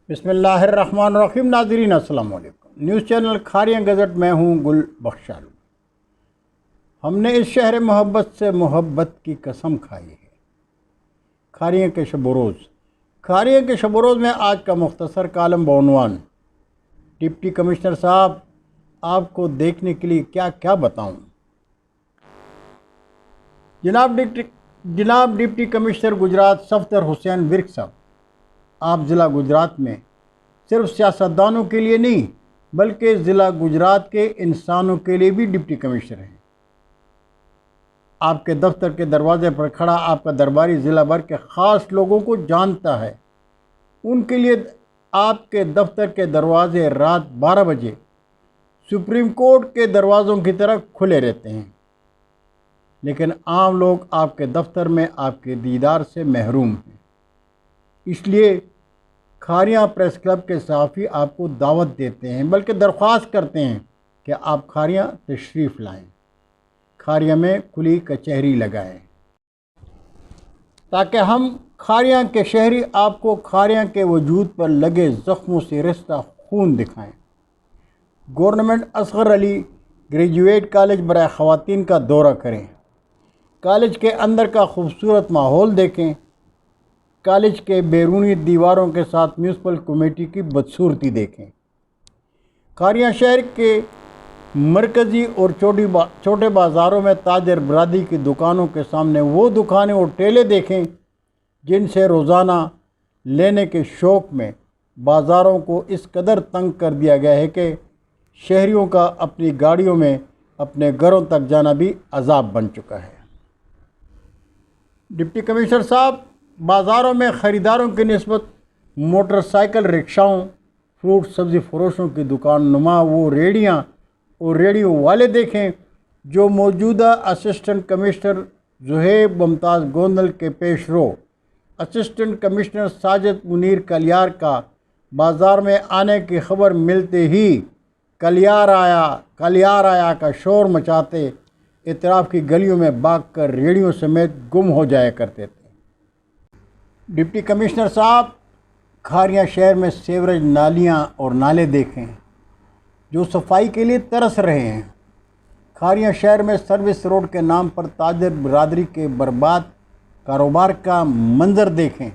بسم اللہ الرحمن الرحیم۔ ناظرین السلام علیکم۔ نیوز چینل کھاریاں گزٹ میں ہوں گل بخشالو۔ ہم نے اس شہر محبت سے محبت کی قسم کھائی ہے۔ کھاریاں کے شب و روز۔ کھاریاں کے شب و روز میں آج کا مختصر کالم بعنوان ڈپٹی کمشنر صاحب آپ کو دیکھنے کے لیے کیا کیا بتاؤں۔ جناب ڈپٹی کمشنر گجرات صفدر حسین ورک صاحب، آپ ضلع گجرات میں صرف سیاستدانوں کے لیے نہیں بلکہ ضلع گجرات کے انسانوں کے لیے بھی ڈپٹی کمشنر ہیں۔ آپ کے دفتر کے دروازے پر کھڑا آپ کا درباری ضلع بھر کے خاص لوگوں کو جانتا ہے۔ ان کے لیے آپ کے دفتر کے دروازے رات 12 بجے سپریم کورٹ کے دروازوں کی طرح کھلے رہتے ہیں، لیکن عام لوگ آپ کے دفتر میں آپ کے دیدار سے محروم ہیں۔ اس لیے کھاریاں پریس کلب کے صحافی آپ کو دعوت دیتے ہیں، بلکہ درخواست کرتے ہیں کہ آپ کھاریاں تشریف لائیں، کھاریاں میں کھلی کچہری لگائیں، تاکہ ہم کھاریاں کے شہری آپ کو کھاریاں کے وجود پر لگے زخموں سے رشتہ خون دکھائیں۔ گورنمنٹ اصغر علی گریجویٹ کالج برائے خواتین کا دورہ کریں، کالج کے اندر کا خوبصورت ماحول دیکھیں، کالج کے بیرونی دیواروں کے ساتھ میونسپل کمیٹی کی بدصورتی دیکھیں۔ کھاریاں شہر کے مرکزی اور چھوٹے بازاروں میں تاجر برادری کی دکانوں کے سامنے وہ دکانیں اور ٹھیلے دیکھیں جن سے روزانہ لینے کے شوق میں بازاروں کو اس قدر تنگ کر دیا گیا ہے کہ شہریوں کا اپنی گاڑیوں میں اپنے گھروں تک جانا بھی عذاب بن چکا ہے۔ ڈپٹی کمشنر صاحب، بازاروں میں خریداروں کی نسبت موٹر سائیکل رکشاؤں، فروٹ سبزی فروشوں کی دکان نما وہ ریڑیاں اور ریڑیوں والے دیکھیں جو موجودہ اسسٹنٹ کمشنر زہیب ممتاز گوندل کے پیش رو اسسٹنٹ کمشنر ساجد منیر کلیار کا بازار میں آنے کی خبر ملتے ہی کلیار آیا کا شور مچاتے اطراف کی گلیوں میں بھاگ کر ریڑیوں سمیت گم ہو جایا کرتے تھے۔ ڈپٹی کمشنر صاحب، کھاریاں شہر میں سیوریج نالیاں اور نالے دیکھیں جو صفائی کے لیے ترس رہے ہیں۔ کھاریاں شہر میں سروس روڈ کے نام پر تاجر برادری کے برباد کاروبار کا منظر دیکھیں۔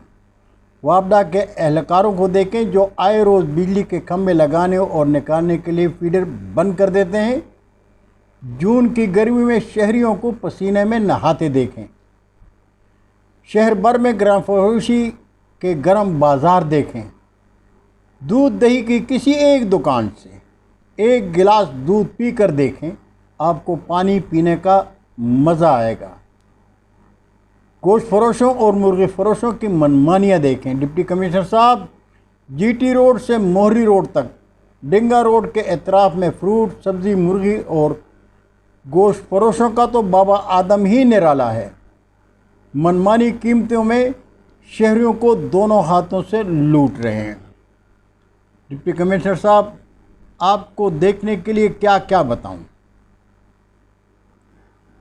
وابڈا کے اہلکاروں کو دیکھیں جو آئے روز بجلی کے کھمبے لگانے اور نکالنے کے لیے فیڈر بند کر دیتے ہیں۔ جون کی گرمی میں شہریوں کو پسینے میں نہاتے دیکھیں۔ شہر بھر میں گرام فروشی کے گرم بازار دیکھیں۔ دودھ دہی کی کسی ایک دکان سے ایک گلاس دودھ پی کر دیکھیں، آپ کو پانی پینے کا مزہ آئے گا۔ گوشت فروشوں اور مرغی فروشوں کی منمانیاں دیکھیں۔ ڈپٹی کمشنر صاحب، جی ٹی روڈ سے موہری روڈ تک ڈنگا روڈ کے اطراف میں فروٹ سبزی مرغی اور گوشت فروشوں کا تو بابا آدم ہی نرالا ہے۔ منمانی قیمتوں میں شہریوں کو دونوں ہاتھوں سے لوٹ رہے ہیں۔ ڈپٹی کمشنر صاحب، آپ کو دیکھنے کے لیے کیا کیا بتاؤں۔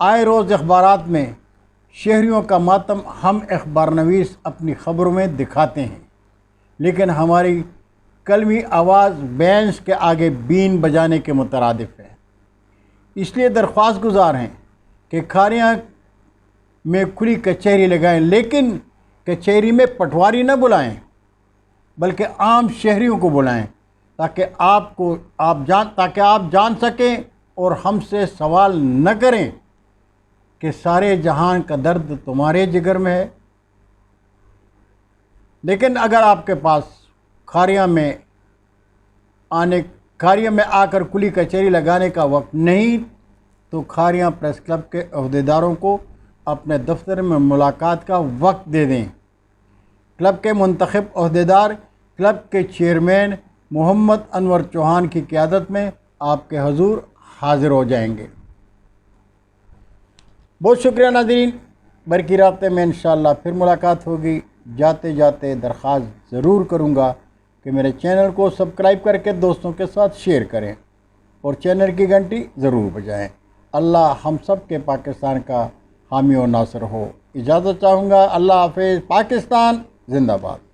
آئے روز اخبارات میں شہریوں کا ماتم ہم اخبار نویس اپنی خبروں میں دکھاتے ہیں، لیکن ہماری کلمی آواز بینچ کے آگے بین بجانے کے مترادف ہے۔ اس لیے درخواست گزار ہیں کہ کھاریاں میں کھلی کچہری لگائیں، لیکن کچہری میں پٹواری نہ بلائیں بلکہ عام شہریوں کو بلائیں تاکہ آپ جان سکیں اور ہم سے سوال نہ کریں کہ سارے جہان کا درد تمہارے جگر میں ہے۔ لیکن اگر آپ کے پاس کھاریاں میں آ کر کھلی کچہری لگانے کا وقت نہیں تو کھاریاں پریس کلب کے عہدیداروں کو اپنے دفتر میں ملاقات کا وقت دے دیں۔ کلب کے منتخب عہدیدار کلب کے چیئرمین محمد انور چوہان کی قیادت میں آپ کے حضور حاضر ہو جائیں گے۔ بہت شکریہ ناظرین، برقی رابطے میں انشاءاللہ پھر ملاقات ہوگی۔ جاتے جاتے درخواست ضرور کروں گا کہ میرے چینل کو سبسکرائب کر کے دوستوں کے ساتھ شیئر کریں اور چینل کی گھنٹی ضرور بجائیں۔ اللہ ہم سب کے پاکستان کا حامی و ناصر ہو۔ اجازت چاہوں گا۔ اللہ حافظ۔ پاکستان زندہ باد۔